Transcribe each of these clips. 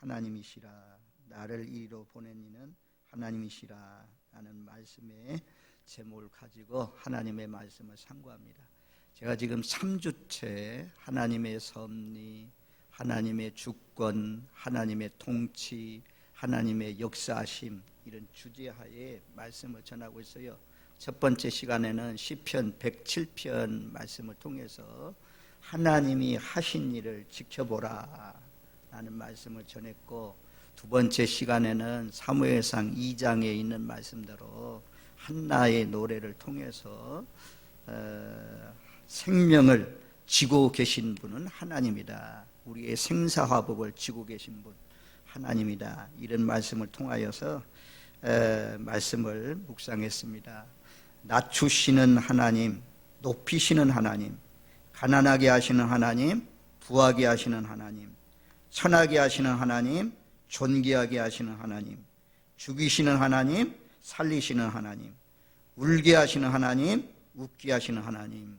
하나님이시라. 나를 이리로 보낸 이는 하나님이시라 라는 말씀의 제목을 가지고 하나님의 말씀을 상고합니다. 제가 지금 3주째 하나님의 섭리, 하나님의 주권, 하나님의 통치, 하나님의 역사하심 이런 주제하에 말씀을 전하고 있어요. 첫 번째 시간에는 시편 107편 말씀을 통해서 하나님이 하신 일을 지켜보라 라는 말씀을 전했고, 두 번째 시간에는 사무엘상 2장에 있는 말씀대로 한나의 노래를 통해서 생명을 쥐고 계신 분은 하나님이다, 우리의 생사화복을 쥐고 계신 분 하나님이다, 이런 말씀을 통하여서 말씀을 묵상했습니다. 낮추시는 하나님, 높이시는 하나님, 가난하게 하시는 하나님, 부하게 하시는 하나님, 천하게 하시는 하나님, 존귀하게 하시는 하나님, 죽이시는 하나님, 살리시는 하나님, 울게 하시는 하나님, 웃게 하시는 하나님,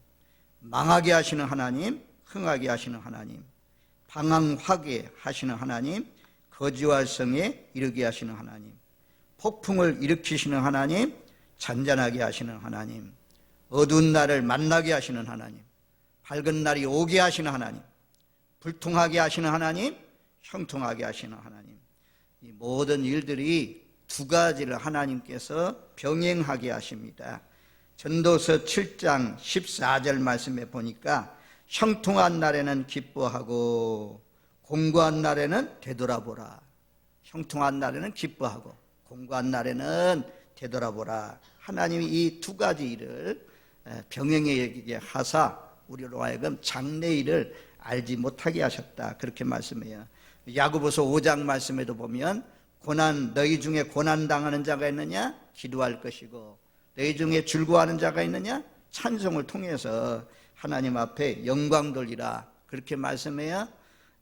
망하게 하시는 하나님, 흥하게 하시는 하나님, 방황하게 하시는 하나님, 거지와 성에 이르게 하시는 하나님, 폭풍을 일으키시는 하나님, 잔잔하게 하시는 하나님, 어두운 날을 만나게 하시는 하나님, 밝은 날이 오게 하시는 하나님, 불통하게 하시는 하나님, 형통하게 하시는 하나님. 이 모든 일들이 두 가지를 하나님께서 병행하게 하십니다. 전도서 7장 14절 말씀에 보니까 형통한 날에는 기뻐하고 공고한 날에는 되돌아보라. 형통한 날에는 기뻐하고 공고한 날에는 되돌아보라. 하나님이 이 두 가지 일을 병행하게 하사 우리로 하여금 장래일을 알지 못하게 하셨다, 그렇게 말씀해요. 야고보서 5장 말씀에도 보면 너희 중에 고난 당하는 자가 있느냐? 기도할 것이고 너희 중에 즐거워하는 자가 있느냐? 찬송을 통해서 하나님 앞에 영광 돌리라, 그렇게 말씀해요.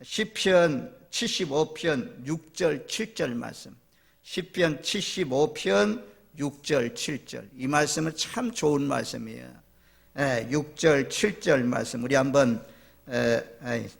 시편 75편 6절 7절 말씀, 시편 75편 6절 7절, 이 말씀은 참 좋은 말씀이에요. 6절 7절 말씀 우리 한번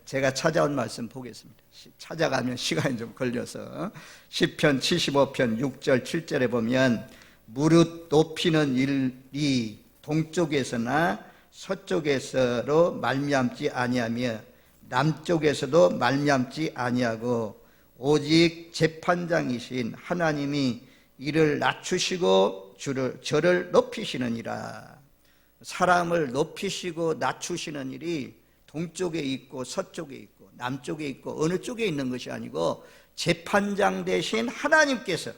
제가 찾아온 말씀 보겠습니다. 찾아가면 시간이 좀 걸려서 시편 75편 6절 7절에 보면 무릇 높이는 일이 동쪽에서나 서쪽에서로 말미암지 아니하며 남쪽에서도 말미암지 아니하고 오직 재판장이신 하나님이 이를 낮추시고 저를 높이시느니라. 사람을 높이시고 낮추시는 일이 동쪽에 있고 서쪽에 있고 남쪽에 있고 어느 쪽에 있는 것이 아니고 재판장 되신 하나님께서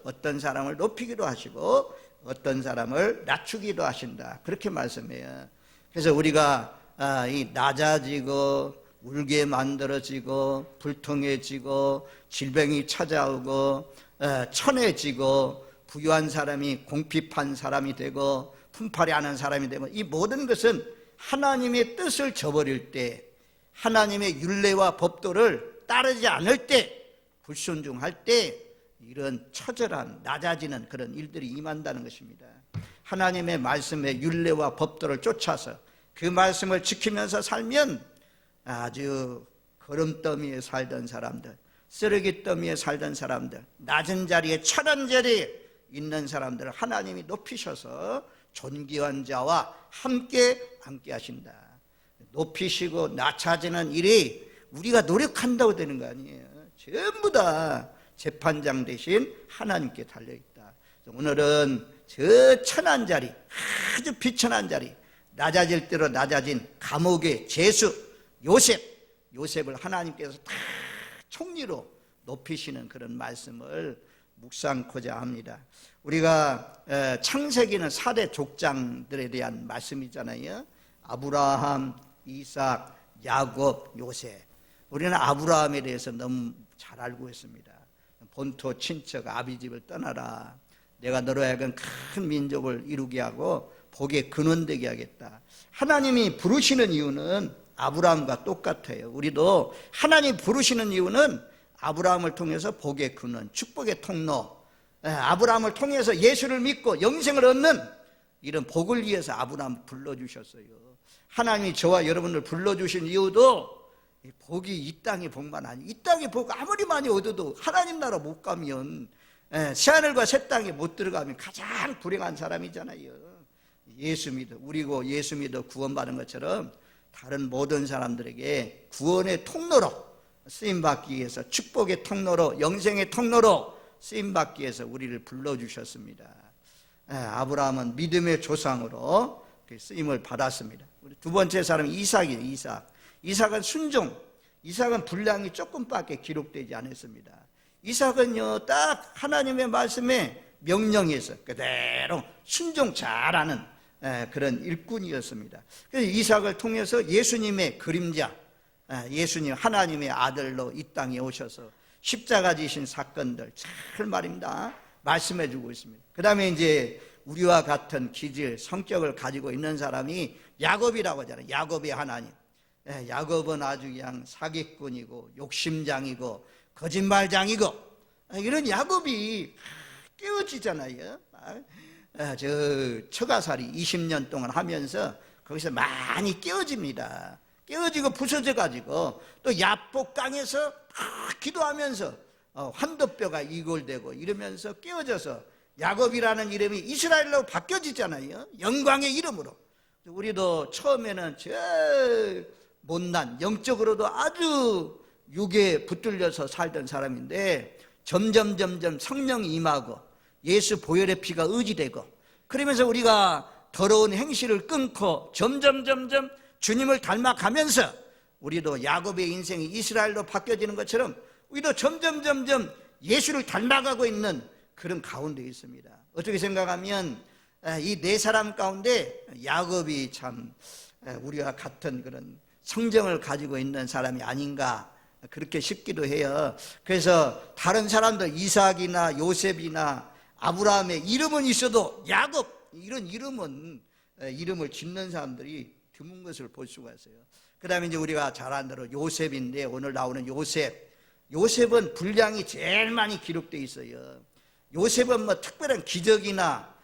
어떤 사람을 높이기도 하시고 어떤 사람을 낮추기도 하신다, 그렇게 말씀해요. 그래서 우리가 이 낮아지고 울게 만들어지고 불통해지고 질병이 찾아오고 천해지고 부유한 사람이 공핍한 사람이 되고 품팔이 하는 사람이 되고, 이 모든 것은 하나님의 뜻을 저버릴 때, 하나님의 율례와 법도를 따르지 않을 때, 불순종할 때 이런 처절한 낮아지는 그런 일들이 임한다는 것입니다. 하나님의 말씀의 율례와 법도를 쫓아서 그 말씀을 지키면서 살면 아주 거름더미에 살던 사람들, 쓰레기더미에 살던 사람들, 낮은 자리에 천한 자리에 있는 사람들을 하나님이 높이셔서 존귀한 자와 함께 하신다. 높이시고 낮아지는 일이 우리가 노력한다고 되는 거 아니에요. 전부 다 재판장 대신 하나님께 달려있다. 오늘은 저 천한 자리, 아주 비천한 자리, 낮아질 대로 낮아진 감옥의 죄수 요셉을 하나님께서 다 총리로 높이시는 그런 말씀을 묵상코자 합니다. 우리가 창세기는 4대 족장들에 대한 말씀이잖아요. 아브라함, 이삭, 야곱, 요셉. 우리는 아브라함에 대해서 너무 잘 알고 있습니다. 본토 친척 아비집을 떠나라, 내가 너로 하여금 큰 민족을 이루게 하고 복의 근원 되게 하겠다. 하나님이 부르시는 이유는 아브라함과 똑같아요. 우리도 하나님 부르시는 이유는 아브라함을 통해서 복의 근원, 축복의 통로, 아브라함을 통해서 예수를 믿고 영생을 얻는 이런 복을 위해서 아브라함 불러주셨어요. 하나님이 저와 여러분을 불러주신 이유도 복이 이 땅의 복만 아니, 이 땅의 복 아무리 많이 얻어도 하나님 나라 못 가면, 새하늘과 새 땅에 못 들어가면 가장 불행한 사람이잖아요. 예수 믿어, 우리고 예수 믿어 구원받은 것처럼 다른 모든 사람들에게 구원의 통로로 쓰임받기 위해서, 축복의 통로로, 영생의 통로로 쓰임받기 위해서 우리를 불러주셨습니다. 아브라함은 믿음의 조상으로 쓰임을 받았습니다. 두 번째 사람은 이삭이에요. 이삭은 순종, 이삭은 분량이 조금밖에 기록되지 않았습니다. 이삭은요, 딱 하나님의 말씀에 명령해서 그대로 순종 잘하는 그런 일꾼이었습니다. 그래서 이삭을 통해서 예수님의 그림자, 예수님 하나님의 아들로 이 땅에 오셔서 십자가 지신 사건들 잘 말입니다. 말씀해 주고 있습니다. 그 다음에 이제 우리와 같은 기질, 성격을 가지고 있는 사람이 야곱이라고 하잖아요. 야곱의 하나님. 야곱은 아주 그냥 사기꾼이고 욕심장이고 거짓말장이고, 이런 야곱이 깨어지잖아요. 저 처가살이 20년 동안 하면서 거기서 많이 깨어집니다. 깨어지고 부서져가지고 또 야복강에서 기도하면서 환도뼈가 이골되고 이러면서 깨어져서 야곱이라는 이름이 이스라엘로 바뀌어지잖아요. 영광의 이름으로. 우리도 처음에는 저 못난, 영적으로도 아주 육에 붙들려서 살던 사람인데 점점 성령이 임하고 예수 보혈의 피가 의지되고, 그러면서 우리가 더러운 행실을 끊고 점점 주님을 닮아가면서 우리도 야곱의 인생이 이스라엘로 바뀌어지는 것처럼 우리도 점점 예수를 닮아가고 있는 그런 가운데 있습니다. 어떻게 생각하면 이 네 사람 가운데 야곱이 참 우리와 같은 그런 성정을 가지고 있는 사람이 아닌가 그렇게 싶기도 해요. 그래서 다른 사람들 이삭이나 요셉이나 아브라함의 이름은 있어도 야곱 이런 이름을 짓는 사람들이 드문 것을 볼 수가 있어요. 그 다음에 이제 우리가 잘 아는 대로 요셉인데, 오늘 나오는 요셉은 분량이 제일 많이 기록되어 있어요. 요셉은 뭐 특별한 기적이나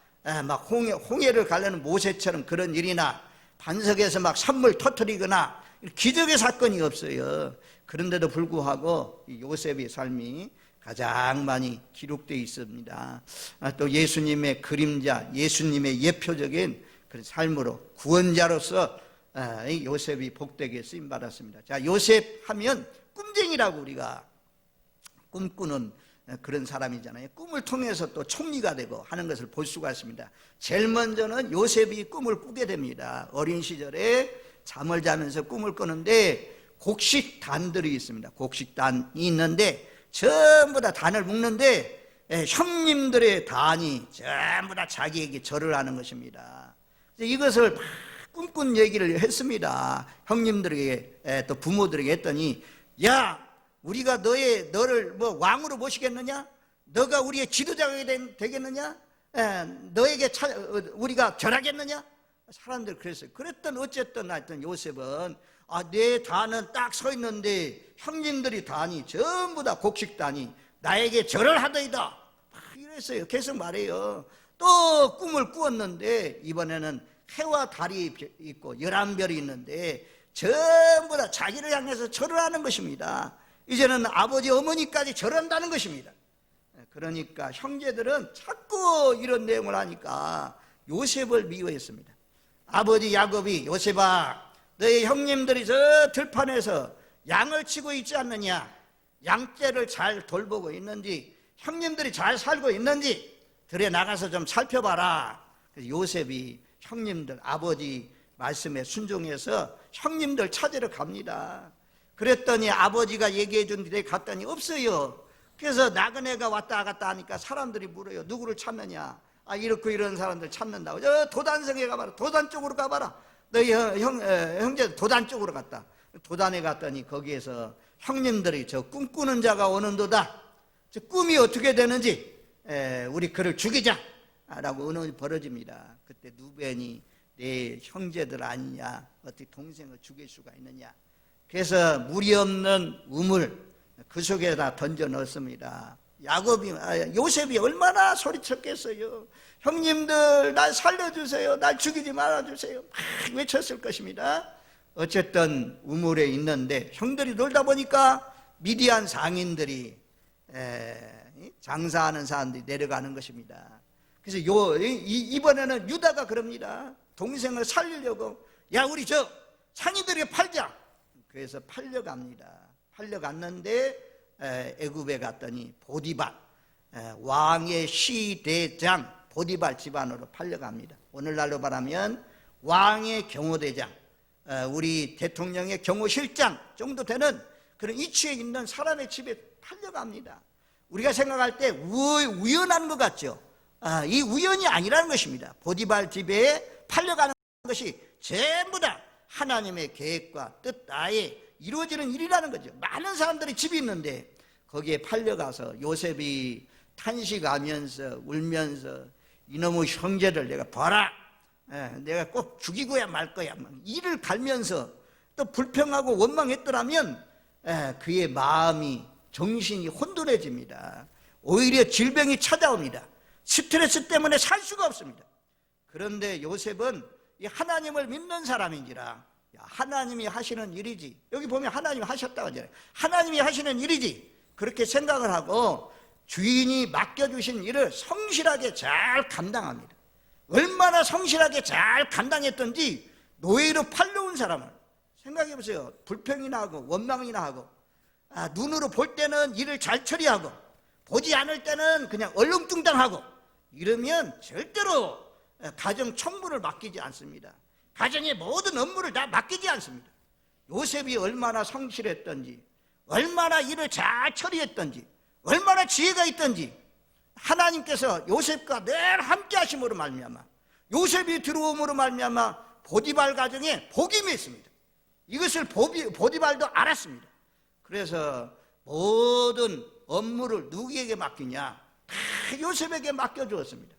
막 홍해를 가려는 모세처럼 그런 일이나 반석에서 막 산물 터뜨리거나 기적의 사건이 없어요. 그런데도 불구하고 이 요셉의 삶이 가장 많이 기록되어 있습니다. 또 예수님의 그림자, 예수님의 예표적인 그런 삶으로 구원자로서 요셉이 복되게 쓰임받았습니다. 자, 요셉 하면 꿈쟁이라고 우리가 꿈꾸는 그런 사람이잖아요. 꿈을 통해서 또 총리가 되고 하는 것을 볼 수가 있습니다. 제일 먼저는 요셉이 꿈을 꾸게 됩니다. 어린 시절에 잠을 자면서 꿈을 꾸는데 곡식단들이 있습니다. 곡식단이 있는데 전부 다 단을 묶는데 형님들의 단이 전부 다 자기에게 절을 하는 것입니다. 이것을 막 꿈꾼 얘기를 했습니다. 형님들에게 또 부모들에게 했더니, 야, 우리가 너를 뭐 왕으로 모시겠느냐? 너가 우리의 지도자가 되겠느냐? 너에게 우리가 절하겠느냐? 사람들 그랬어요. 그랬던 어쨌든 하여튼 요셉은 내 단은 딱 서 있는데 형님들이 단이 전부 다 곡식단이 나에게 절을 하더이다. 이랬어요. 계속 말해요. 또 꿈을 꾸었는데 이번에는 해와 달이 있고 11별이 있는데 전부 다 자기를 향해서 절을 하는 것입니다. 이제는 아버지 어머니까지 절한다는 것입니다. 그러니까 형제들은 자꾸 이런 내용을 하니까 요셉을 미워했습니다. 아버지 야곱이, 요셉아, 너희 형님들이 저 들판에서 양을 치고 있지 않느냐? 양떼를 잘 돌보고 있는지, 형님들이 잘 살고 있는지 들에 나가서 좀 살펴봐라. 그래서 요셉이 형님들, 아버지 말씀에 순종해서 형님들 찾으러 갑니다. 그랬더니 아버지가 얘기해 준 데에 갔더니 없어요. 그래서 나그네가 왔다 갔다 하니까 사람들이 물어요. 누구를 찾느냐? 이렇고 이런 사람들 찾는다고. 저 도단성에 가봐라. 도단 쪽으로 가봐라. 너희 형제 도단 쪽으로 갔다. 도단에 갔더니 거기에서 형님들이 저 꿈꾸는 자가 오는도다. 저 꿈이 어떻게 되는지 우리 그를 죽이자 라고 의논이 벌어집니다. 그때 누벤이 내 형제들 아니냐, 어떻게 동생을 죽일 수가 있느냐. 그래서 무리 없는 우물 그 속에다 던져 넣었습니다. 요셉이 얼마나 소리쳤겠어요. 형님들 날 살려주세요, 날 죽이지 말아주세요, 막 외쳤을 것입니다. 어쨌든 우물에 있는데 형들이 놀다 보니까 미디안 상인들이 장사하는 사람들이 내려가는 것입니다. 그래서 이번에는 유다가 그럽니다. 동생을 살리려고, 야, 우리 저 상인들에게 팔자. 그래서 팔려갑니다. 팔려갔는데 애굽에 갔더니 보디발, 왕의 시대장 보디발 집안으로 팔려갑니다. 오늘날로 말하면 왕의 경호대장, 우리 대통령의 경호실장 정도 되는 그런 위치에 있는 사람의 집에 팔려갑니다. 우리가 생각할 때 우연한 것 같죠? 이 우연이 아니라는 것입니다. 보디발 집에 팔려가는 것이 전부 다 하나님의 계획과 뜻 하에 이루어지는 일이라는 거죠. 많은 사람들이 집이 있는데 거기에 팔려가서 요셉이 탄식하면서 울면서 이놈의 형제를 내가 봐라, 내가 꼭 죽이고야 말 거야, 이를 갈면서 또 불평하고 원망했더라면 그의 마음이, 정신이 혼돈해집니다. 오히려 질병이 찾아옵니다. 스트레스 때문에 살 수가 없습니다. 그런데 요셉은 이 하나님을 믿는 사람인지라, 하나님이 하시는 일이지, 여기 보면 하나님이 하셨다고 하잖아요. 하나님이 하시는 일이지, 그렇게 생각을 하고 주인이 맡겨주신 일을 성실하게 잘 감당합니다. 얼마나 성실하게 잘 감당했던지 노예로 팔려온 사람을 생각해 보세요. 불평이나 하고 원망이나 하고, 눈으로 볼 때는 일을 잘 처리하고 보지 않을 때는 그냥 얼렁뚱땅하고, 이러면 절대로 가정 총무를 맡기지 않습니다. 가정의 모든 업무를 다 맡기지 않습니다. 요셉이 얼마나 성실했던지, 얼마나 일을 잘 처리했던지, 얼마나 지혜가 있던지, 하나님께서 요셉과 늘 함께 하심으로 말미암아, 요셉이 들어옴으로 말미암아 보디발 가정에 복이 있습니다. 이것을 보디발도 알았습니다. 그래서 모든 업무를 누구에게 맡기냐? 다 요셉에게 맡겨주었습니다.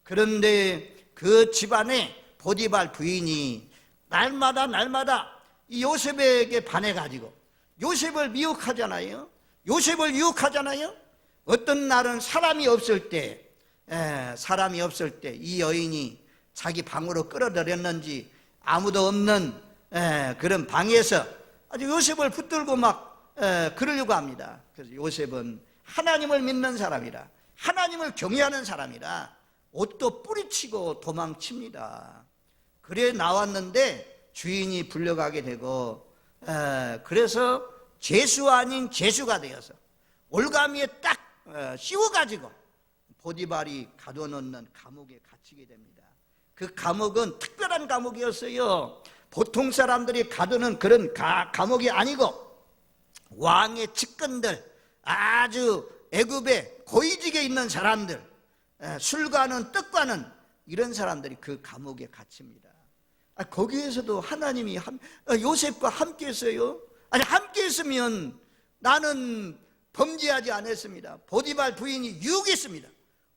그런데 그 집안에 보디발 부인이 날마다 이 요셉에게 반해가지고 요셉을 미혹하잖아요. 요셉을 유혹하잖아요. 어떤 날은 사람이 없을 때 이 여인이 자기 방으로 끌어들였는지 아무도 없는 그런 방에서 아주 요셉을 붙들고 막 그러려고 합니다. 그래서 요셉은 하나님을 믿는 사람이라, 하나님을 경외하는 사람이라 옷도 뿌리치고 도망칩니다. 그래 나왔는데 주인이 불려가게 되고, 그래서 죄수 아닌 죄수가 되어서 올가미에 딱 씌워가지고 보디발이 가둬놓는 감옥에 갇히게 됩니다. 그 감옥은 특별한 감옥이었어요. 보통 사람들이 가두는 그런 감옥이 아니고 왕의 측근들, 아주 애굽에 고위직에 있는 사람들, 술과는 떡과는 이런 사람들이 그 감옥에 갇힙니다. 거기에서도 하나님이 요셉과 함께 했어요. 아니, 함께 했으면 나는 범죄하지 않았습니다. 보디발 부인이 유혹했습니다.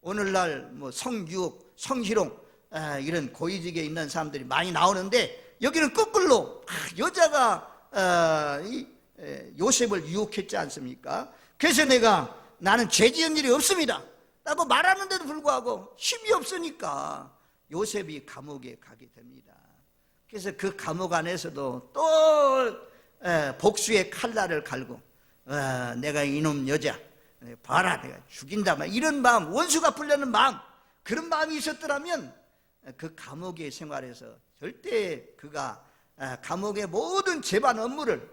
오늘날 뭐 성유혹, 성희롱, 이런 고위직에 있는 사람들이 많이 나오는데, 여기는 거꾸로 여자가 요셉을 유혹했지 않습니까? 그래서 나는 죄 지은 일이 없습니다 라고 말하는데도 불구하고 힘이 없으니까 요셉이 감옥에 가게 됩니다. 그래서 그 감옥 안에서도 또 복수의 칼날을 갈고, 내가 이놈 여자 봐라, 내가 죽인다, 이런 마음, 원수가 풀려는 마음, 그런 마음이 있었더라면 그 감옥의 생활에서 절대 그가 감옥의 모든 재반 업무를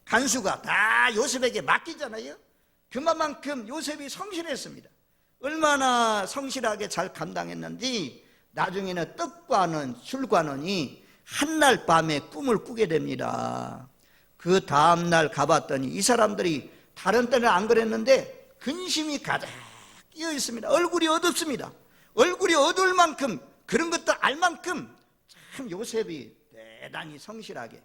간수가 다 요셉에게 맡기잖아요. 그만큼 요셉이 성실했습니다. 얼마나 성실하게 잘 감당했는지 나중에는 떡과는 술과는이 한날 밤에 꿈을 꾸게 됩니다. 그 다음날 가봤더니 이 사람들이 다른 때는 안 그랬는데 근심이 가득 끼어 있습니다. 얼굴이 어둡습니다. 얼굴이 어두울 만큼, 그런 것도 알 만큼 참 요셉이 대단히 성실하게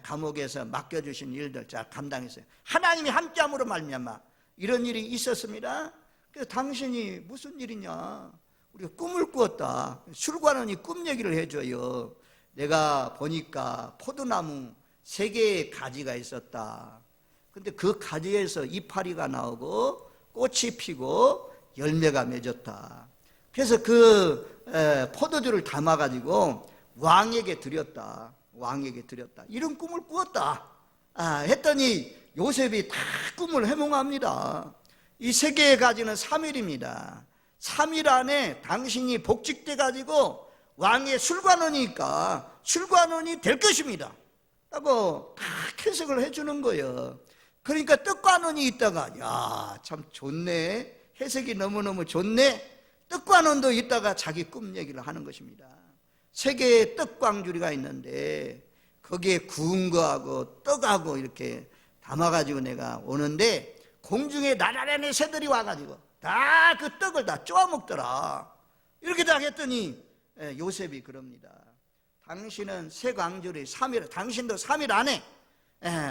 감옥에서 맡겨주신 일들 잘 감당했어요. 하나님이 함께함으로 말미암아 이런 일이 있었습니다. 그래서 당신이 무슨 일이냐, 우리가 꿈을 꾸었다. 술관원이 꿈 얘기를 해줘요. 내가 보니까 포도나무 3개의 가지가 있었다. 근데 그 가지에서 이파리가 나오고 꽃이 피고 열매가 맺었다. 그래서 그 포도주를 담아가지고 왕에게 드렸다. 왕에게 드렸다. 이런 꿈을 꾸었다. 했더니 요셉이 다 꿈을 해몽합니다. 이 세계의 가지는 3일입니다. 3일 안에 당신이 복직돼 가지고 왕의 술관원이니까 술관원이 될 것입니다 라고 다 해석을 해주는 거예요. 그러니까 떡관원이 있다가 야, 참 좋네, 해석이 너무너무 좋네, 떡관원도 있다가 자기 꿈 얘기를 하는 것입니다. 세계에 떡광주리가 있는데 거기에 구운 거하고 떡하고 이렇게 담아가지고 내가 오는데 공중에 나라라는 새들이 와가지고 다 그 떡을 다 쪼아먹더라. 이렇게 다 했더니 요셉이 그럽니다. 당신은 새 광주리 3일, 당신도 3일 안에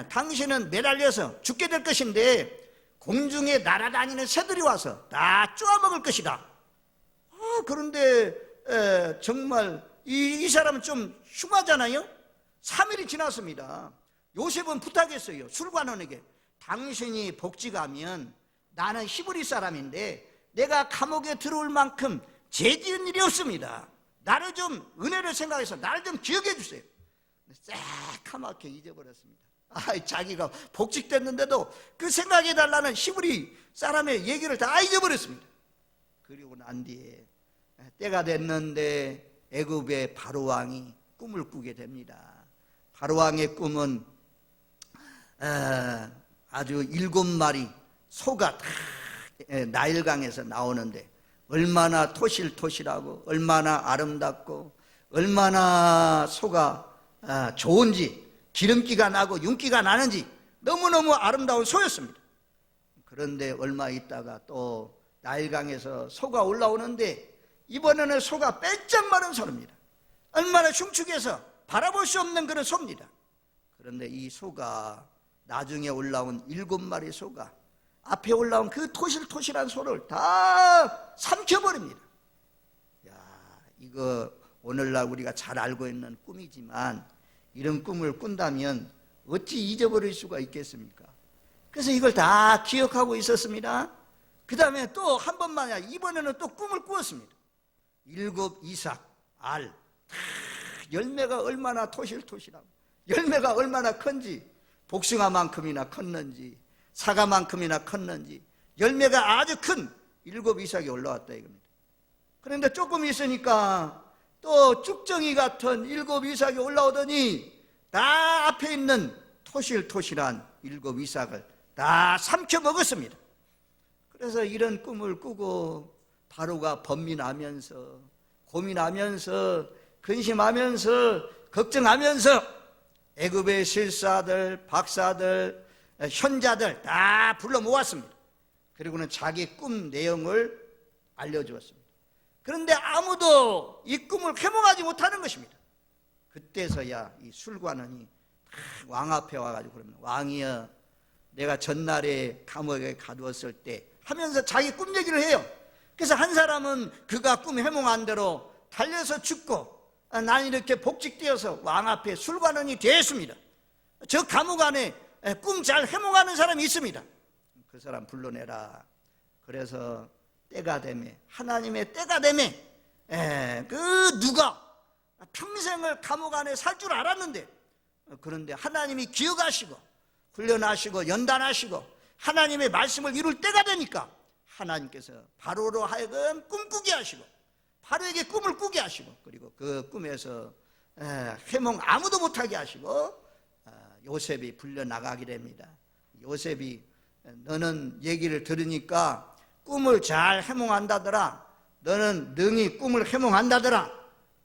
당신은 매달려서 죽게 될 것인데 공중에 날아다니는 새들이 와서 다 쪼아먹을 것이다. 그런데 정말 이 사람은 좀 흉하잖아요. 3일이 지났습니다. 요셉은 부탁했어요. 술관원에게. 당신이 복직하면 나는 히브리 사람인데 내가 감옥에 들어올 만큼 죄지은 일이 없습니다. 나를 좀 은혜를 생각해서 나를 좀 기억해 주세요. 새카맣게 잊어버렸습니다. 자기가 복직됐는데도 그 생각해 달라는 히브리 사람의 얘기를 다 잊어버렸습니다. 그리고 난 뒤에 때가 됐는데 애굽의 바로왕이 꿈을 꾸게 됩니다. 바로왕의 꿈은 아주 7마리 소가 다 나일강에서 나오는데 얼마나 토실토실하고 얼마나 아름답고 얼마나 소가 좋은지, 기름기가 나고 윤기가 나는지 너무너무 아름다운 소였습니다. 그런데 얼마 있다가 또 나일강에서 소가 올라오는데 이번에는 소가 빼쩍 마른 소입니다. 얼마나 흉측해서 바라볼 수 없는 그런 소입니다. 그런데 이 소가 나중에 올라온 7마리 소가 앞에 올라온 그 토실토실한 소를 다 삼켜버립니다. 이거 오늘날 우리가 잘 알고 있는 꿈이지만 이런 꿈을 꾼다면 어찌 잊어버릴 수가 있겠습니까? 그래서 이걸 다 기억하고 있었습니다. 그 다음에 또 한 번만, 이번에는 또 꿈을 꾸었습니다. 7 이삭, 알, 열매가 얼마나 토실토실하고 열매가 얼마나 큰지, 복숭아만큼이나 컸는지 사과만큼이나 컸는지 열매가 아주 큰 7 이삭이 올라왔다 이겁니다. 그런데 조금 있으니까 또 쭉정이 같은 7 이삭이 올라오더니 다 앞에 있는 토실토실한 7 이삭을 다 삼켜 먹었습니다. 그래서 이런 꿈을 꾸고 바로가 번민하면서 고민하면서 근심하면서 걱정하면서 애굽의 실사들, 박사들, 현자들 다 불러 모았습니다. 그리고는 자기 꿈 내용을 알려주었습니다. 그런데 아무도 이 꿈을 해몽하지 못하는 것입니다. 그때서야 이 술관원이 왕 앞에 와가지고 그러면 왕이여, 내가 전날에 감옥에 가두었을 때 하면서 자기 꿈 얘기를 해요. 그래서 한 사람은 그가 꿈 해몽한 대로 달려서 죽고 난 이렇게 복직되어서 왕 앞에 술관원이 되었습니다. 저 감옥 안에 꿈 잘 해몽하는 사람이 있습니다. 그 사람 불러내라. 그래서 때가 되매, 하나님의 때가 되매, 그 누가 평생을 감옥 안에 살 줄 알았는데, 그런데 하나님이 기억하시고 훈련하시고 연단하시고 하나님의 말씀을 이룰 때가 되니까 하나님께서 바로로 하여금 꿈꾸게 하시고 바로에게 꿈을 꾸게 하시고 그리고 그 꿈에서 해몽 아무도 못하게 하시고 요셉이 불려나가게 됩니다. 요셉이 너는 얘기를 들으니까 꿈을 잘 해몽한다더라, 너는 능히 꿈을 해몽한다더라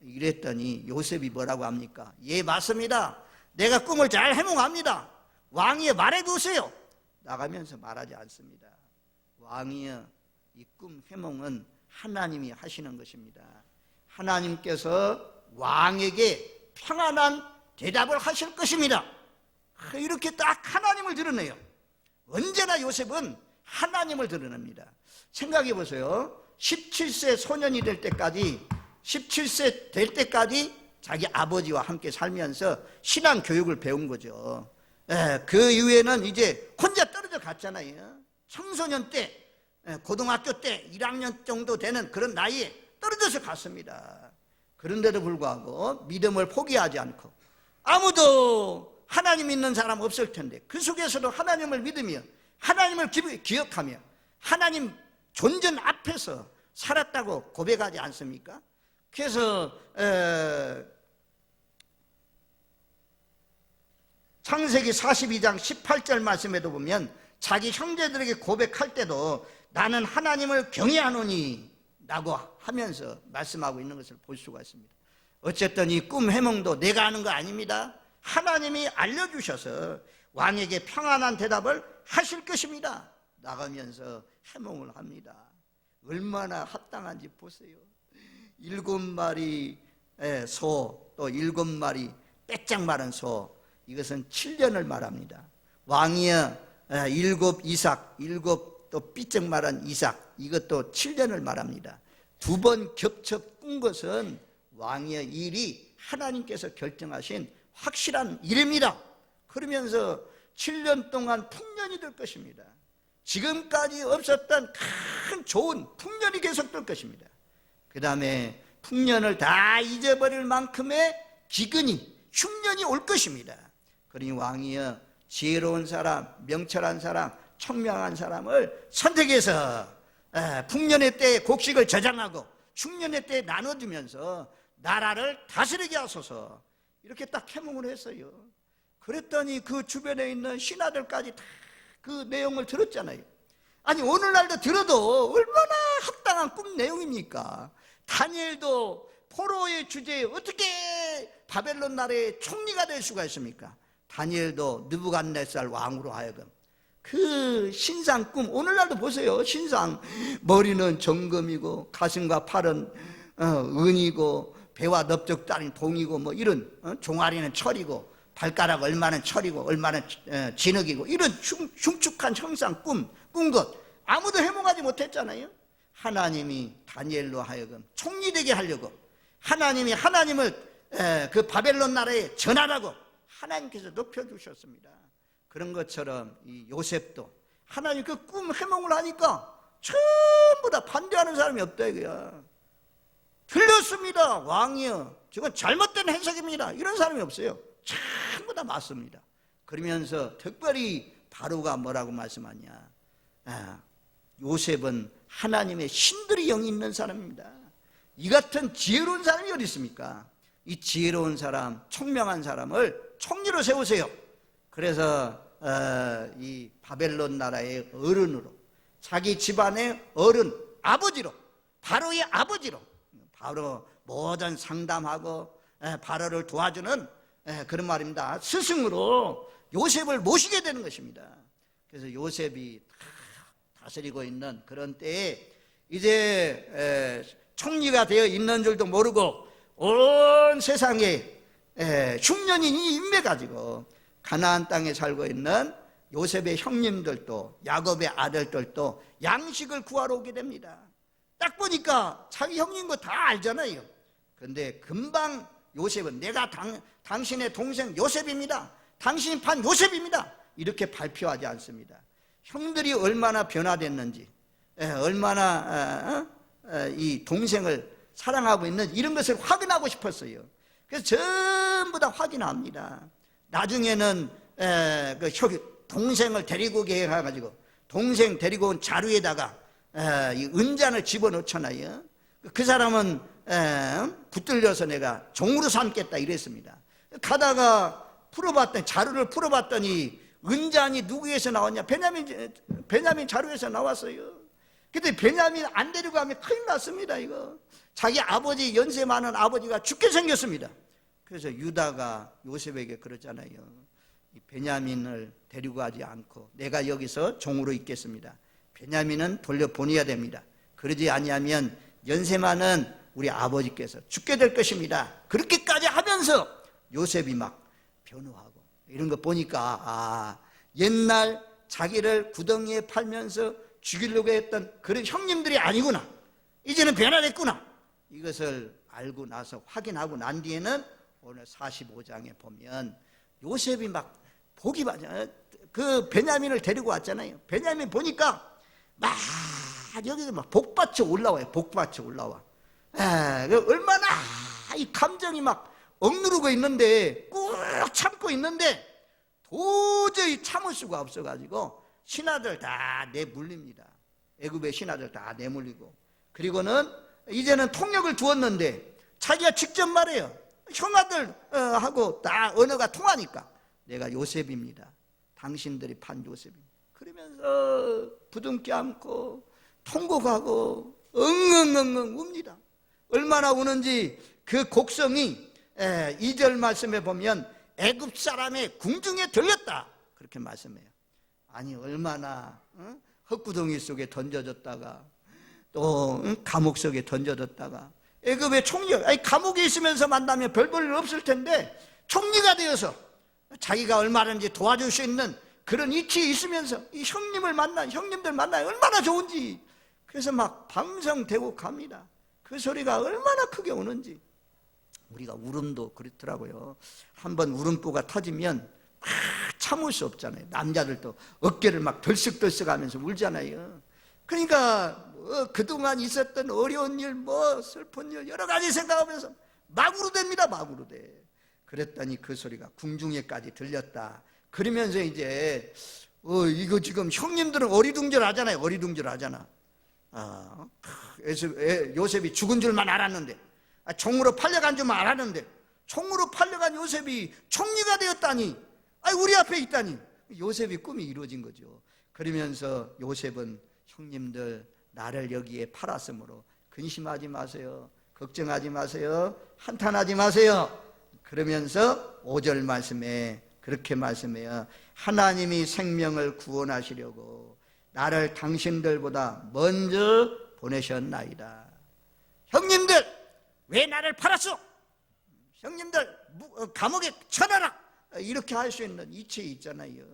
이랬더니 요셉이 뭐라고 합니까? 예, 맞습니다. 내가 꿈을 잘 해몽합니다. 왕이여 말해두세요. 나가면서 말하지 않습니다. 왕이여, 이 꿈 해몽은 하나님이 하시는 것입니다. 하나님께서 왕에게 평안한 대답을 하실 것입니다. 이렇게 딱 하나님을 드러내요. 언제나 요셉은 하나님을 드러냅니다. 생각해 보세요. 17세 소년이 될 때까지 17세 될 때까지 자기 아버지와 함께 살면서 신앙 교육을 배운 거죠. 그 이후에는 이제 혼자 떨어져 갔잖아요. 청소년 때, 고등학교 때 1학년 정도 되는 그런 나이에 떨어져서 갔습니다. 그런데도 불구하고 믿음을 포기하지 않고, 아무도 하나님 믿는 사람 없을 텐데 그 속에서도 하나님을 믿으며 하나님을 기억하며 하나님 존전 앞에서 살았다고 고백하지 않습니까? 그래서 창세기 42장 18절 말씀에도 보면 자기 형제들에게 고백할 때도 나는 하나님을 경외하노니 라고 하면서 말씀하고 있는 것을 볼 수가 있습니다. 어쨌든 이 꿈 해몽도 내가 하는 거 아닙니다. 하나님이 알려주셔서 왕에게 평안한 대답을 하실 것입니다 나가면서 해몽을 합니다. 얼마나 합당한지 보세요. 7마리 소, 또 7마리 빼짝 마른 소, 이것은 7년을 말합니다. 왕이여 7 이삭, 7 또 삐쩍 말한 이삭, 이것도 7년을 말합니다. 2번 겹쳐 꾼 것은 왕의 일이 하나님께서 결정하신 확실한 일입니다. 그러면서 7년 동안 풍년이 될 것입니다. 지금까지 없었던 큰 좋은 풍년이 계속될 것입니다. 그 다음에 풍년을 다 잊어버릴 만큼의 기근이, 흉년이 올 것입니다. 그러니 왕이여 지혜로운 사람, 명철한 사람, 청명한 사람을 선택해서 풍년의 때에 곡식을 저장하고 흉년의 때에 나눠주면서 나라를 다스리게 하소서, 이렇게 딱 해몽을 했어요. 그랬더니 그 주변에 있는 신하들까지 다 그 내용을 들었잖아요. 아니 오늘날도 들어도 얼마나 합당한 꿈 내용입니까? 다니엘도 포로의 주제에 어떻게 바벨론 나라의 총리가 될 수가 있습니까? 다니엘도 느부갓네살 왕으로 하여금 그 신상 꿈, 오늘날도 보세요. 신상, 머리는 정금이고 가슴과 팔은 은이고 배와 넓적 다리는 동이고 뭐 이런, 종아리는 철이고 발가락 얼마는 철이고 얼마는 진흙이고, 이런 흉측한 형상 꾼 것 아무도 해몽하지 못했잖아요. 하나님이 다니엘로 하여금 총리 되게 하려고, 하나님이 하나님을 그 바벨론 나라에 전하라고 하나님께서 높여주셨습니다. 그런 것처럼 이 요셉도 하나님 그 꿈 해몽을 하니까 전부 다 반대하는 사람이 없다 이거야. 틀렸습니다 왕이여, 저건 잘못된 해석입니다, 이런 사람이 없어요. 전부 다 맞습니다. 그러면서 특별히 바로가 뭐라고 말씀하냐, 요셉은 하나님의 신들이 영이 있는 사람입니다. 이 같은 지혜로운 사람이 어디 있습니까? 이 지혜로운 사람, 청명한 사람을 총리로 세우세요. 그래서 이 바벨론 나라의 어른으로, 자기 집안의 어른, 아버지로, 바로의 아버지로, 바로 모든 상담하고 바로를 도와주는 그런 말입니다. 스승으로 요셉을 모시게 되는 것입니다. 그래서 요셉이 다스리고 있는 그런 때에 이제 총리가 되어 있는 줄도 모르고 온 세상에 흉년이 임해가지고 가나안 땅에 살고 있는 요셉의 형님들도, 야곱의 아들들도 양식을 구하러 오게 됩니다. 딱 보니까 자기 형님 거 다 알잖아요. 근데 금방 요셉은 내가 당신의 동생 요셉입니다, 당신이 판 요셉입니다, 이렇게 발표하지 않습니다. 형들이 얼마나 변화됐는지, 얼마나 이 동생을 사랑하고 있는지, 이런 것을 확인하고 싶었어요. 그래서 전부 다 확인합니다. 나중에는 그 동생을 데리고 계획해가지고 동생 데리고 온 자루에다가 이 은잔을 집어넣잖아요. 그 사람은 붙들려서 내가 종으로 삼겠다 이랬습니다. 가다가 풀어봤더니, 자루를 풀어봤더니 은잔이 누구에서 나왔냐? 베냐민 자루에서 나왔어요. 근데 베냐민 안 데리고 가면 큰일 났습니다. 이거 자기 아버지, 연세 많은 아버지가 죽게 생겼습니다. 그래서 유다가 요셉에게 그러잖아요. 이 베냐민을 데리고 가지 않고 내가 여기서 종으로 있겠습니다. 베냐민은 돌려보내야 됩니다. 그러지 아니하면 연세 많은 우리 아버지께서 죽게 될 것입니다. 그렇게까지 하면서 요셉이 막 변호하고 이런 거 보니까 옛날 자기를 구덩이에 팔면서 죽이려고 했던 그런 형님들이 아니구나, 이제는 변화됐구나, 이것을 알고 나서 확인하고 난 뒤에는 오늘 45장에 보면 요셉이 막 복이 받아, 그 베냐민을 데리고 왔잖아요. 베냐민 보니까 막 여기서 막 복받쳐 올라와요. 복받쳐 올라와. 얼마나 이 감정이 막 억누르고 있는데, 꾹 참고 있는데 도저히 참을 수가 없어가지고 신하들 다 내물립니다. 애굽의 신하들 다 내물리고, 그리고는 이제는 통역을 두었는데 자기가 직접 말해요. 형아들 하고 다 언어가 통하니까 내가 요셉입니다. 당신들이 판 요셉입니다. 그러면서 부둥켜 안고 통곡하고 엉엉엉엉 웁니다. 얼마나 우는지 그 곡성이 2절 말씀에 보면 애굽 사람의 궁중에 들렸다, 그렇게 말씀해요. 아니 얼마나 헛구덩이 속에 던져졌다가 또 감옥 속에 던져졌다가, 애굽의 총리, 감옥에 있으면서 만나면 별 볼 일 없을 텐데 총리가 되어서 자기가 얼마든지 도와줄 수 있는 그런 위치에 있으면서 이 형님들 만나요. 얼마나 좋은지. 그래서 막 방성되고 갑니다. 그 소리가 얼마나 크게 우는지. 우리가 울음도 그렇더라고요. 한번 울음보가 터지면 막 참을 수 없잖아요. 남자들도 어깨를 막 덜썩덜썩 하면서 울잖아요. 그러니까 그동안 있었던 어려운 일, 슬픈 일 여러 가지 생각하면서 막 울어댑니다. 막 울어대. 그랬더니 그 소리가 궁중에까지 들렸다. 그러면서 이제 이거 지금 형님들은 어리둥절하잖아요. 어리둥절하잖아. 요셉이 죽은 줄만 알았는데, 총으로 팔려간 줄만 알았는데, 총으로 팔려간 요셉이 총리가 되었다니, 우리 앞에 있다니. 요셉이 꿈이 이루어진 거죠. 그러면서 요셉은 형님들 나를 여기에 팔았으므로 근심하지 마세요. 걱정하지 마세요. 한탄하지 마세요. 그러면서 5절 말씀에 그렇게 말씀해요. 하나님이 생명을 구원하시려고 나를 당신들보다 먼저 보내셨나이다. 형님들 왜 나를 팔았어? 형님들 감옥에 쳐넣어라. 이렇게 할 수 있는 이치에 있잖아요.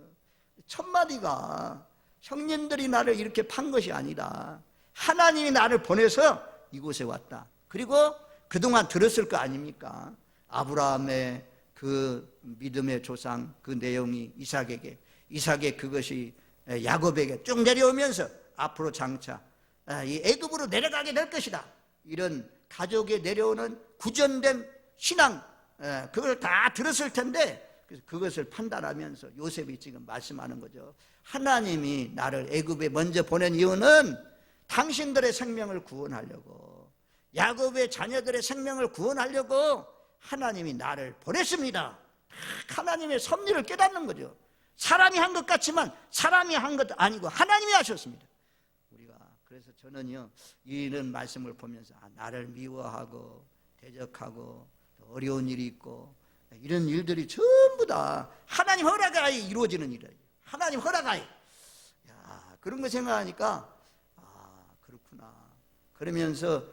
첫 마디가 형님들이 나를 이렇게 판 것이 아니라 하나님이 나를 보내서 이곳에 왔다. 그리고 그동안 들었을 거 아닙니까? 아브라함의 그 믿음의 조상 그 내용이 이삭의 그것이 야곱에게 쭉 내려오면서 앞으로 장차 이 애굽으로 내려가게 될 것이다. 이런 가족에 내려오는 구전된 신앙, 그걸 다 들었을 텐데 그것을 판단하면서 요셉이 지금 말씀하는 거죠. 하나님이 나를 애굽에 먼저 보낸 이유는 당신들의 생명을 구원하려고, 야곱의 자녀들의 생명을 구원하려고 하나님이 나를 보냈습니다. 하나님의 섭리를 깨닫는 거죠. 사람이 한 것 같지만 사람이 한 것도 아니고 하나님이 하셨습니다. 우리가 그래서 저는요, 이런 말씀을 보면서 나를 미워하고 대적하고 어려운 일이 있고 이런 일들이 전부 다 하나님 허락하에 이루어지는 일이에요. 하나님 허락하에. 그런 거 생각하니까 그렇구나. 그러면서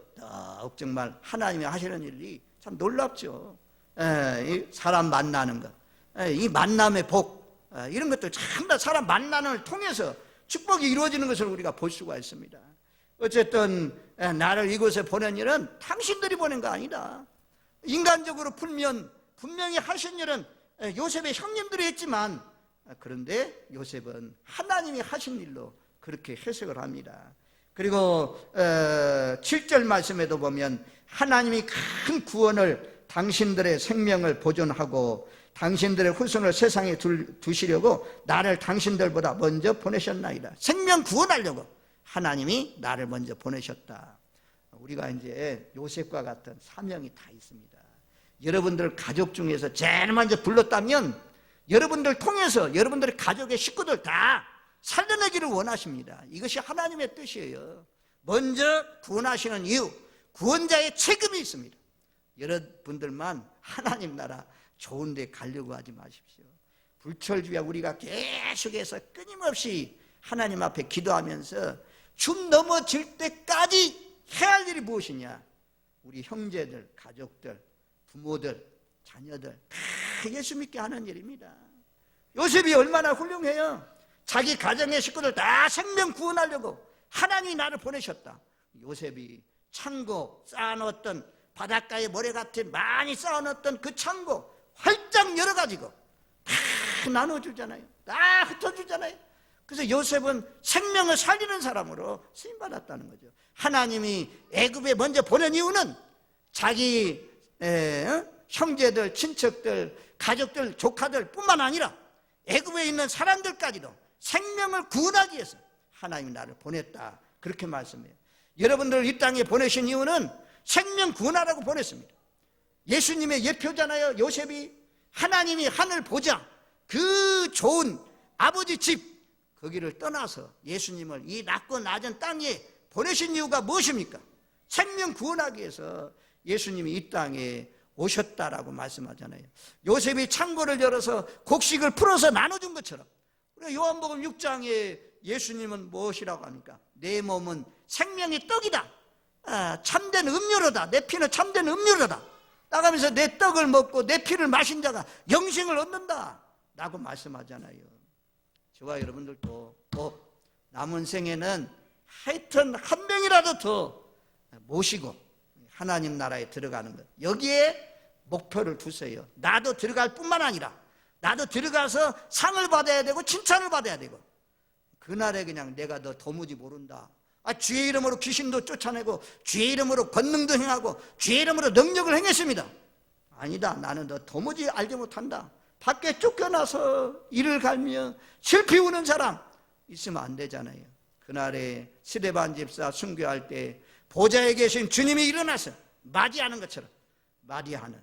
정말 하나님이 하시는 일이 참 놀랍죠. 사람 만나는 것, 이 만남의 복, 이런 것들 참 다 사람 만남을 통해서 축복이 이루어지는 것을 우리가 볼 수가 있습니다. 어쨌든 나를 이곳에 보낸 일은 당신들이 보낸 거 아니다. 인간적으로 풀면 분명히 하신 일은 요셉의 형님들이 했지만, 그런데 요셉은 하나님이 하신 일로 그렇게 해석을 합니다. 그리고 7절 말씀에도 보면 하나님이 큰 구원을, 당신들의 생명을 보존하고 당신들의 후손을 세상에 두시려고 나를 당신들보다 먼저 보내셨나이다. 생명 구원하려고 하나님이 나를 먼저 보내셨다. 우리가 이제 요셉과 같은 사명이 다 있습니다. 여러분들 가족 중에서 제일 먼저 불렀다면 여러분들 통해서 여러분들의 가족의 식구들 다 살려내기를 원하십니다. 이것이 하나님의 뜻이에요. 먼저 구원하시는 이유, 구원자의 책임이 있습니다. 여러분들만 하나님 나라 좋은 데 가려고 하지 마십시오. 불철주야 우리가 계속해서 끊임없이 하나님 앞에 기도하면서 줌 넘어질 때까지 해야 할 일이 무엇이냐? 우리 형제들, 가족들, 부모들, 자녀들 다 예수 믿게 하는 일입니다. 요셉이 얼마나 훌륭해요. 자기 가정의 식구들 다 생명 구원하려고 하나님이 나를 보내셨다. 요셉이 창고 쌓아놓았던, 바닷가에 모래같이 많이 쌓아놓았던 그 창고 활짝 열어가지고 다 나눠주잖아요. 다 흩어주잖아요. 그래서 요셉은 생명을 살리는 사람으로 쓰임받았다는 거죠. 하나님이 애굽에 먼저 보낸 이유는 자기 형제들, 친척들, 가족들, 조카들 뿐만 아니라 애굽에 있는 사람들까지도 생명을 구원하기 위해서 하나님이 나를 보냈다, 그렇게 말씀해요. 여러분들을 이 땅에 보내신 이유는 생명 구원하라고 보냈습니다. 예수님의 예표잖아요. 요셉이 하나님이 하늘 보자, 그 좋은 아버지 집 거기를 떠나서 예수님을 이 낮고 낮은 땅에 보내신 이유가 무엇입니까? 생명 구원하기 위해서 예수님이 이 땅에 오셨다라고 말씀하잖아요. 요셉이 창고를 열어서 곡식을 풀어서 나눠준 것처럼 우리 요한복음 6장에 예수님은 무엇이라고 합니까? 내 몸은 생명의 떡이다, 참된 음료로다, 내 피는 참된 음료로다, 나가면서 내 떡을 먹고 내 피를 마신 자가 영생을 얻는다 라고 말씀하잖아요. 저와 여러분들도 남은 생에는 하여튼 한 명이라도 더 모시고 하나님 나라에 들어가는 것, 여기에 목표를 두세요. 나도 들어갈 뿐만 아니라 나도 들어가서 상을 받아야 되고 칭찬을 받아야 되고, 그날에 그냥 내가 너 도무지 모른다, 주의 이름으로 귀신도 쫓아내고 주의 이름으로 권능도 행하고 주의 이름으로 능력을 행했습니다, 아니다, 나는 너 도무지 알지 못한다, 밖에 쫓겨나서 이를 갈며 슬피 우는 사람 있으면 안 되잖아요. 그날에 스데반 집사 순교할 때 보좌에 계신 주님이 일어나서 맞이하는 것처럼 맞이하는,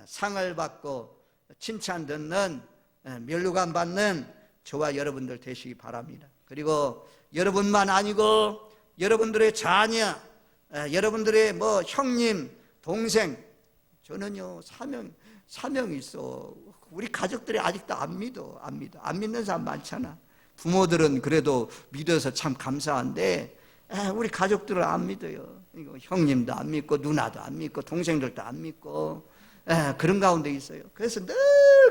상을 받고 칭찬 듣는, 면류관 받는 저와 여러분들 되시기 바랍니다. 그리고 여러분만 아니고 여러분들의 자녀, 여러분들의 형님, 동생, 저는요 사명이 있어. 우리 가족들이 아직도 안 믿어. 안 믿는 사람 많잖아. 부모들은 그래도 믿어서 참 감사한데 우리 가족들은 안 믿어요. 형님도 안 믿고 누나도 안 믿고 동생들도 안 믿고 그런 가운데 있어요. 그래서 늘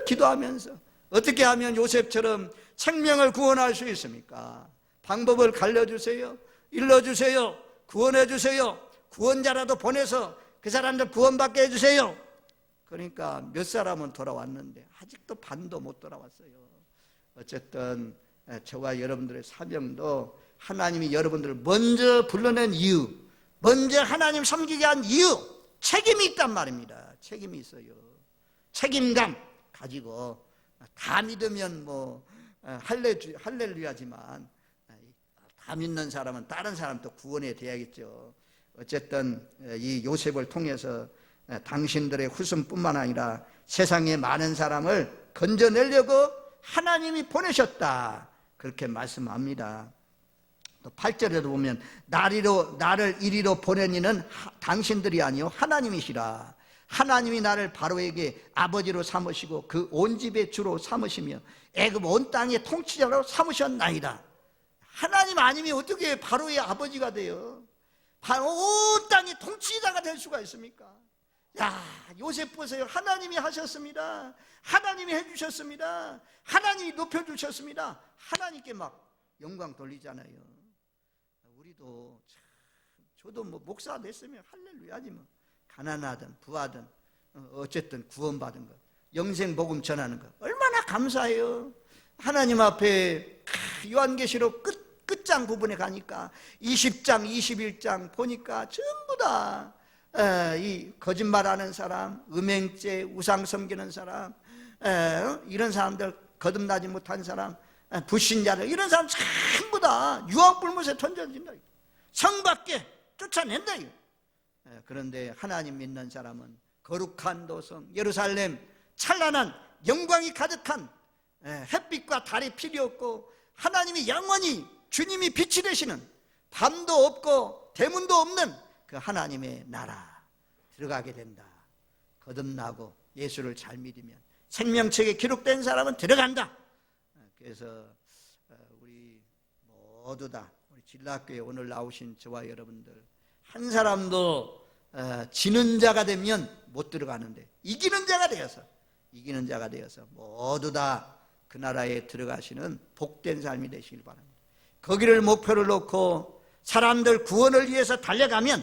기도하면서 어떻게 하면 요셉처럼 생명을 구원할 수 있습니까? 방법을 갈려주세요, 일러주세요, 구원해주세요, 구원자라도 보내서 그 사람들 구원받게 해주세요. 그러니까 몇 사람은 돌아왔는데 아직도 반도 못 돌아왔어요. 어쨌든 저와 여러분들의 사명도 하나님이 여러분들을 먼저 불러낸 이유, 먼저 하나님 섬기게 한 이유, 책임이 있단 말입니다. 책임이 있어요. 책임감 가지고 다 믿으면 할렐루야지만 다 믿는 사람은 다른 사람도 구원해 돼야겠죠. 어쨌든 이 요셉을 통해서 당신들의 후손뿐만 아니라 세상의 많은 사람을 건져내려고 하나님이 보내셨다, 그렇게 말씀합니다. 또 8절에도 보면 나를 이리로 보낸 이는 당신들이 아니요 하나님이시라. 하나님이 나를 바로에게 아버지로 삼으시고 그 온 집의 주로 삼으시며 애굽 온 땅의 통치자로 삼으셨나이다. 하나님 아니면 어떻게 바로의 아버지가 돼요? 온 땅의 통치자가 될 수가 있습니까? 야, 요셉 보세요. 하나님이 하셨습니다. 하나님이 해주셨습니다. 하나님이 높여주셨습니다. 하나님께 막 영광 돌리잖아요. 우리도 참, 저도 목사 됐으면 할렐루야지 뭐. 가난하든 부하든 어쨌든 구원받은 것, 영생 복음 전하는 것 얼마나 감사해요. 하나님 앞에 요한계시록 끝장 부분에 가니까 20장 21장 보니까 전부 다 이 거짓말하는 사람, 음행죄, 우상 섬기는 사람, 이런 사람들, 거듭나지 못한 사람, 불신자들, 이런 사람 전부 다 유황불못에 던져진다. 성 밖에 쫓아낸다. 그런데 하나님 믿는 사람은 거룩한 도성 예루살렘, 찬란한 영광이 가득한, 햇빛과 달이 필요 없고 하나님이 영원히 주님이 빛이 되시는, 밤도 없고 대문도 없는 그 하나님의 나라 들어가게 된다. 거듭나고 예수를 잘 믿으면 생명책에 기록된 사람은 들어간다. 그래서 우리 모두 다 우리 진라교회 오늘 나오신 저와 여러분들 한 사람도 지는 자가 되면 못 들어가는데 이기는 자가 되어서 모두 다 그 나라에 들어가시는 복된 삶이 되시길 바랍니다. 거기를 목표를 놓고 사람들 구원을 위해서 달려가면,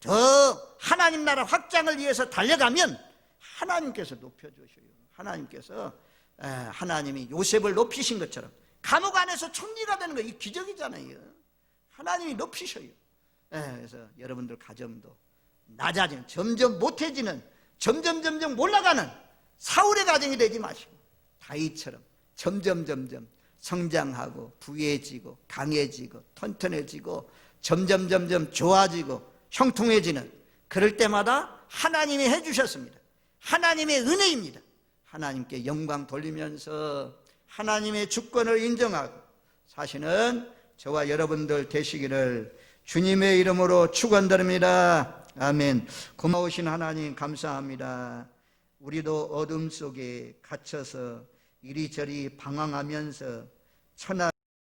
더 하나님 나라 확장을 위해서 달려가면 하나님께서 높여주셔요. 하나님께서 하나님이 요셉을 높이신 것처럼 감옥 안에서 총리가 되는 거, 이 기적이잖아요. 하나님이 높이셔요. 그래서 여러분들 가정도 낮아지는, 점점 못해지는 점점 올라가는 사울의 가정이 되지 마시고 다윗처럼 점점 성장하고 부해지고 강해지고 튼튼해지고 점점 좋아지고 형통해지는, 그럴 때마다 하나님이 해주셨습니다. 하나님의 은혜입니다. 하나님께 영광 돌리면서 하나님의 주권을 인정하고 사시는 저와 여러분들 되시기를 주님의 이름으로 축원드립니다. 아멘. 고마우신 하나님 감사합니다. 우리도 어둠 속에 갇혀서 이리저리 방황하면서 천하